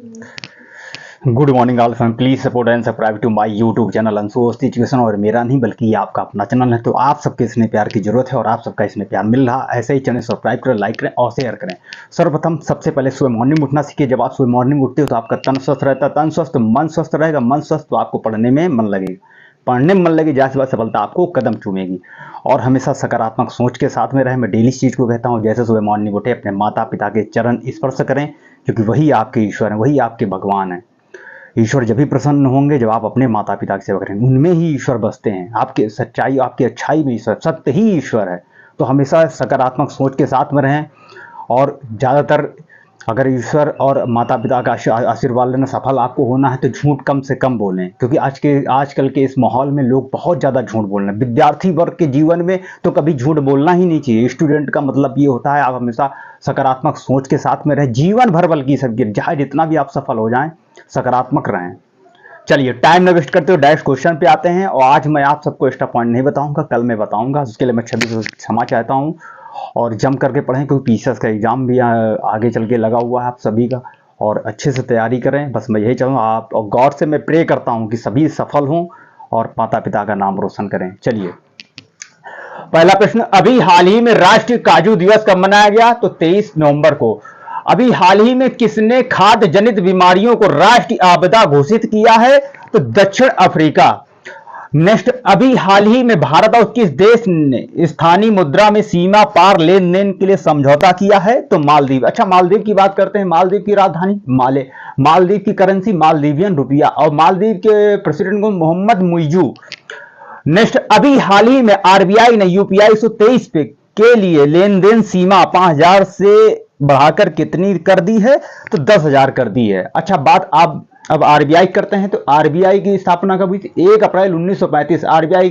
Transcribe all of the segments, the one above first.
Good morning all friend, please support and subscribe to my YouTube channel Anshu education. और मेरा नहीं बल्कि ये आपका अपना चैनल है, तो आप सबके इसमें प्यार की जरूरत है और आप सबका इसमें प्यार मिल रहा है। ऐसे ही चैनल सब्सक्राइब करें, लाइक करें और शेयर करें। सर्वप्रथम सबसे पहले सुबह मॉर्निंग उठना सीखिए। जब आप सुबह मॉर्निंग उठते हो तो आपका तन स्वस्थ रहता है, तन स्वस्थ मन स्वस्थ रहेगा, मन स्वस्थ तो आपको पढ़ने में मन लगेगा, पढ़ने में मन लगी जाहिर सी बात सफलता आपको कदम चूमेगी। और हमेशा सकारात्मक सोच के साथ में रहें। मैं डेली इस चीज़ को कहता हूँ, जैसे सुबह मॉर्निंग उठे अपने माता पिता के चरण स्पर्श करें, क्योंकि वही आपके ईश्वर हैं, वही आपके भगवान हैं। ईश्वर जब भी प्रसन्न होंगे जब आप अपने माता पिता की सेवा करेंगे, उनमें ही ईश्वर बसते हैं। आपके सच्चाई, आपकी अच्छाई में ईश्वर, सत्य ही ईश्वर है। तो हमेशा सकारात्मक सोच के साथ में रहें। और ज़्यादातर अगर ईश्वर और माता पिता का आशीर्वाद लेना सफल आपको होना है तो झूठ कम से कम बोलें, क्योंकि आजकल के इस माहौल में लोग बहुत ज़्यादा झूठ बोल रहे हैं। विद्यार्थी वर्ग के जीवन में तो कभी झूठ बोलना ही नहीं चाहिए। स्टूडेंट का मतलब ये होता है आप हमेशा सकारात्मक सोच के साथ में रहें, जीवन भर बल्कि सबके चाहे जितना भी आप सफल हो जाएं, सकारात्मक रहें। चलिए टाइम न वेस्ट करते हो, डायरेक्ट क्वेश्चन पे आते हैं। और आज मैं आप सबको एक्स्ट्रा पॉइंट नहीं बताऊंगा, कल मैं बताऊंगा। उसके लिए मैं छवि से क्षमा चाहता हूं। और जम करके पढ़ें, क्योंकि टीचर्स का एग्जाम भी आगे चल के लगा हुआ है आप सभी का। और अच्छे से तैयारी करें, बस मैं यही चाहूँगा। आप और गॉड से मैं प्रे करता हूँ कि सभी सफल हों और माता पिता का नाम रोशन करें। चलिए पहला प्रश्न, अभी हाल ही में राष्ट्रीय काजू दिवस कब मनाया गया? तो 23 नवंबर को। अभी हाल ही में किसने खाद्य जनित बीमारियों को राष्ट्रीय आपदा घोषित किया है? तो दक्षिण अफ्रीका। नेक्स्ट, अभी हाल ही में भारत और किस देश ने स्थानीय मुद्रा में सीमा पार लेन देन के लिए समझौता किया है? तो मालदीव। अच्छा, मालदीव की बात करते हैं। मालदीव की राजधानी माले, मालदीव की करेंसी मालदीवियन रुपया, और मालदीव के प्रेसिडेंट को मोहम्मद मुइजू। नेक्स्ट, अभी हाल ही में आरबीआई ने यूपीआई 123 पे के लिए लेन देन सीमा 5000 से बढ़ाकर कितनी कर दी है? तो 10,000 कर दी है। अच्छा, बात आप अब आरबीआई करते हैं। तो आरबीआई की स्थापना कब हुई थी? 1 अप्रैल 1935। आरबीआई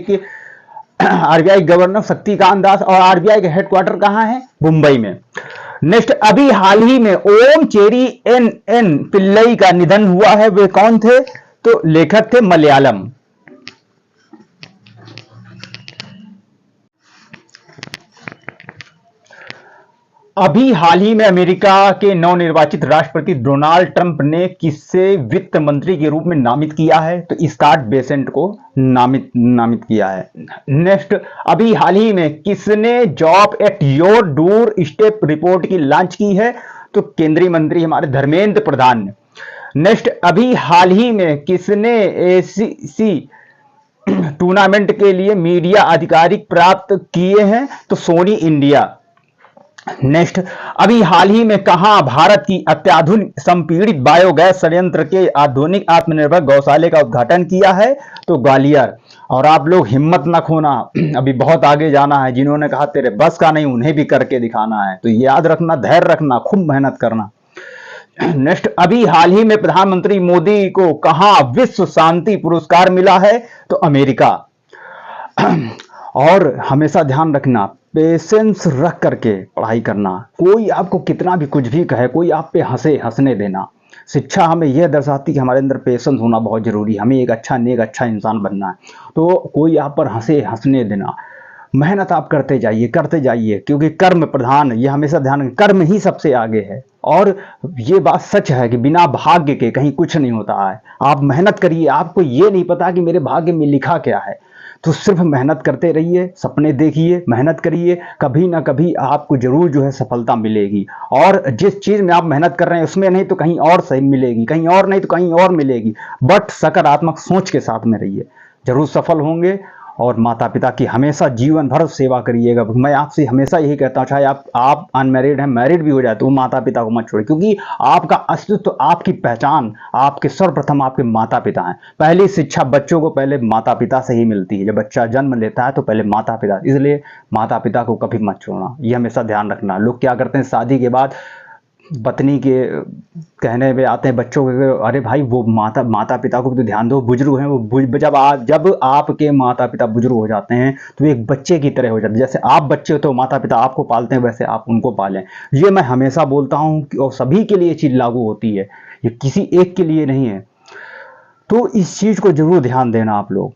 गवर्नर शक्तिकांत दास, और आरबीआई का हेडक्वार्टर कहां है? मुंबई में। नेक्स्ट, अभी हाल ही में ओम चेरी एन पिल्लई का निधन हुआ है। वे कौन थे? तो लेखक थे, मलयालम। अभी हाल ही में अमेरिका के नवनिर्वाचित राष्ट्रपति डोनाल्ड ट्रंप ने किसे वित्त मंत्री के रूप में नामित किया है? तो स्कॉट बेसेंट को नामित किया है। नेक्स्ट, अभी हाल ही में किसने job at your door step report की लॉन्च की है? तो केंद्रीय मंत्री हमारे धर्मेंद्र प्रधान ने। नेक्स्ट, अभी हाल ही में किसने एसीसी टूर्नामेंट के लिए मीडिया आधिकारिक प्राप्त किए हैं? तो सोनी इंडिया। नेक्स्ट, अभी हाल ही में कहां भारत की अत्याधुनिक संपीड़ित बायोगैस संयंत्र के आधुनिक आत्मनिर्भर गौशाले का उद्घाटन किया है? तो ग्वालियर। और आप लोग हिम्मत न खोना, अभी बहुत आगे जाना है। जिन्होंने कहा तेरे बस का नहीं, उन्हें भी करके दिखाना है। तो याद रखना, धैर्य रखना, खूब मेहनत करना। नेक्स्ट, अभी हाल ही में प्रधानमंत्री मोदी को कहां विश्व शांति पुरस्कार मिला है? तो अमेरिका। और हमेशा ध्यान रखना, पेशेंस रख करके पढ़ाई करना। कोई आपको कितना भी कुछ भी कहे, कोई आप पे हंसने देना। शिक्षा हमें यह दर्शाती कि हमारे अंदर पेशेंस होना बहुत जरूरी है। हमें एक अच्छा नेक अच्छा इंसान बनना है। तो कोई आप पर हंसने देना। मेहनत आप करते जाइए, क्योंकि कर्म प्रधान, ये हमेशा ध्यान रखें, कर्म ही सबसे आगे है। और ये बात सच है कि बिना भाग्य के कहीं कुछ नहीं होता है। आप मेहनत करिए, आपको ये नहीं पता कि मेरे भाग्य में लिखा क्या है। तो सिर्फ मेहनत करते रहिए, सपने देखिए, मेहनत करिए, कभी ना कभी आपको जरूर जो है सफलता मिलेगी। और जिस चीज़ में आप मेहनत कर रहे हैं उसमें नहीं तो कहीं और सही मिलेगी, कहीं और नहीं तो कहीं और मिलेगी। बट सकारात्मक सोच के साथ में रहिए, जरूर सफल होंगे। और माता पिता की हमेशा जीवन भर सेवा करिएगा। मैं आपसे हमेशा यही कहता हूँ, चाहे आप अनमैरिड हैं, मैरिड भी हो जाए तो माता पिता को मत छोड़िए, क्योंकि आपका अस्तित्व, आपकी पहचान, आपके सर्वप्रथम आपके माता पिता हैं। पहली शिक्षा बच्चों को पहले माता पिता से ही मिलती है। जब बच्चा जन्म लेता है तो पहले माता पिता, इसलिए माता पिता को कभी मत छोड़ना, ये हमेशा ध्यान रखना। लोग क्या करते हैं, शादी के बाद पत्नी के कहने पे आते हैं बच्चों के, अरे भाई वो माता पिता को भी तो ध्यान दो, बुजुर्ग हैं वो। जब आपके माता पिता बुजुर्ग हो जाते हैं तो एक बच्चे की तरह हो जाते हैं। जैसे आप बच्चे हो तो माता पिता आपको पालते हैं, वैसे आप उनको पालें। ये मैं हमेशा बोलता हूँ और सभी के लिए चीज़ लागू होती है, ये किसी एक के लिए नहीं है। तो इस चीज़ को जरूर ध्यान देना आप लोग।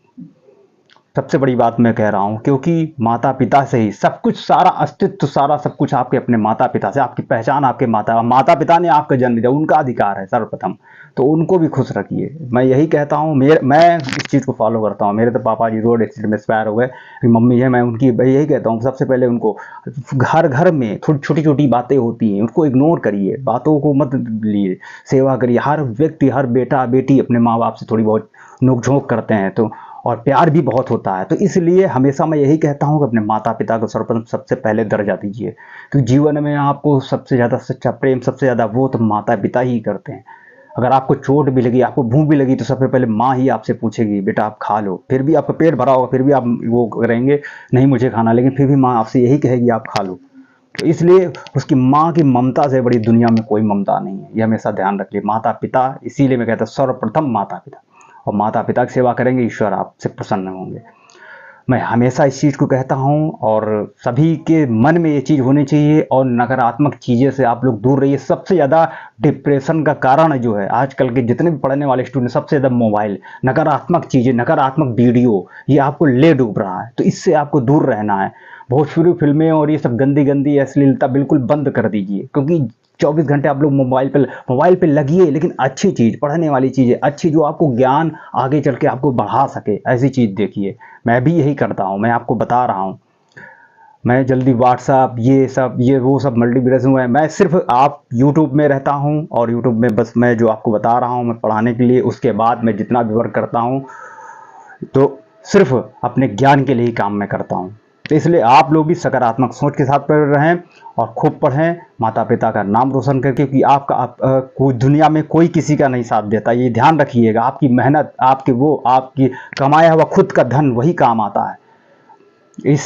सबसे बड़ी बात मैं कह रहा हूँ, क्योंकि माता पिता से ही सब कुछ, सारा अस्तित्व, सारा सब कुछ आपके अपने माता पिता से, आपकी पहचान आपके माता माता पिता ने आपका जन्म दिया, उनका अधिकार है सर्वप्रथम, तो उनको भी खुश रखिए। मैं यही कहता हूँ, मैं इस चीज़ को फॉलो करता हूँ। मेरे तो पापा जी रोड एक्सीडेंट में एक्सपायर हो गए, मम्मी है, मैं उनकी यही कहता हूँ सबसे पहले उनको, घर घर में थोड़ी छोटी छोटी बातें होती हैं, उनको इग्नोर करिए, बातों को मत लिए, सेवा करिए। हर व्यक्ति, हर बेटा बेटी अपने माँ बाप से थोड़ी बहुत नोक-झोंक करते हैं, तो और प्यार भी बहुत होता है। तो इसलिए हमेशा मैं यही कहता हूँ कि अपने माता पिता को सर्वप्रथम सबसे पहले दर्जा दीजिए, क्योंकि जीवन में आपको सबसे ज़्यादा सच्चा प्रेम, सबसे ज़्यादा वो तो माता पिता ही करते हैं। अगर आपको चोट भी लगी, आपको भूख भी लगी, तो सबसे पहले माँ ही आपसे पूछेगी बेटा आप खा लो, फिर भी आपका पेट भरा होगा, फिर भी आप वो करेंगे नहीं मुझे खाना, लेकिन फिर भी माँ आपसे यही कहेगी आप खा लो। तो इसलिए उसकी माँ की ममता से बड़ी दुनिया में कोई ममता नहीं है, ये हमेशा ध्यान रखिए। माता पिता, इसीलिए मैं कहता हूँ सर्वप्रथम माता पिता, और माता पिता की सेवा करेंगे, ईश्वर आपसे प्रसन्न होंगे। मैं हमेशा इस चीज़ को कहता हूँ, और सभी के मन में ये चीज़ होनी चाहिए, और नकारात्मक चीज़ें से आप लोग दूर रहिए। सबसे ज़्यादा डिप्रेशन का कारण जो है आजकल के जितने भी पढ़ने वाले स्टूडेंट, सबसे ज़्यादा मोबाइल, नकारात्मक चीज़ें, नकारात्मक वीडियो, ये आपको ले डूब रहा है, तो इससे आपको दूर रहना है। भोजपुरी फिल्में और ये सब गंदी गंदी अश्लीलता बिल्कुल बंद कर दीजिए, क्योंकि 24 घंटे आप लोग मोबाइल पे लगिए, लेकिन अच्छी चीज़, पढ़ने वाली चीज़ें, अच्छी जो आपको ज्ञान आगे चल के आपको बढ़ा सके, ऐसी चीज़ देखिए। मैं भी यही करता हूँ, मैं आपको बता रहा हूँ। मैं जल्दी व्हाट्सअप ये वो सब मल्टीप्लेक्स हुआ है, मैं सिर्फ आप यूट्यूब में रहता हूँ, और यूट्यूब में बस मैं जो आपको बता रहा हूँ मैं पढ़ाने के लिए, उसके बाद मैं जितना भी वर्क करता हूँ तो सिर्फ अपने ज्ञान के लिए ही काम मैं करता हूँ। तो इसलिए आप लोग भी सकारात्मक सोच के साथ पढ़ रहें, और खूब पढ़ें, माता पिता का नाम रोशन करके, क्योंकि कोई दुनिया में कोई किसी का नहीं साथ देता, ये ध्यान रखिएगा। आपकी मेहनत, आपकी कमाया हुआ खुद का धन वही काम आता है।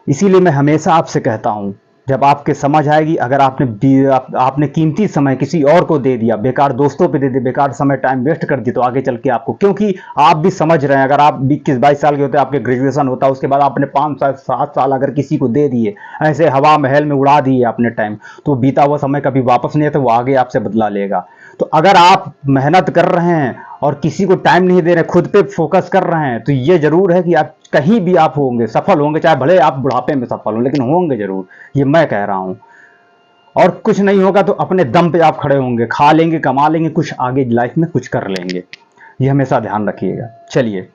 इसीलिए मैं हमेशा आपसे कहता हूँ, जब आपके समझ आएगी, अगर आपने कीमती समय किसी और को दे दिया, बेकार दोस्तों पे दे दिया, बेकार समय टाइम वेस्ट कर दिया, तो आगे चल के आपको, क्योंकि आप भी समझ रहे हैं, अगर आप 21-22 साल के होते, आपके ग्रेजुएशन होता, उसके बाद आपने 5 साल 7 साल अगर किसी को दे दिए, ऐसे हवा महल में उड़ा दिए अपने टाइम, तो बीता हुआ समय कभी वापस नहीं आता, वो आगे आपसे बदला लेगा। तो अगर आप मेहनत कर रहे हैं और किसी को टाइम नहीं दे रहे, खुद पे फोकस कर रहे हैं, तो ये जरूर है कि आप कहीं भी आप होंगे, सफल होंगे, चाहे भले आप बुढ़ापे में सफल हो, लेकिन होंगे जरूर, ये मैं कह रहा हूं। और कुछ नहीं होगा तो अपने दम पे आप खड़े होंगे, खा लेंगे, कमा लेंगे, कुछ आगे लाइफ में कुछ कर लेंगे, ये हमेशा ध्यान रखिएगा। चलिए।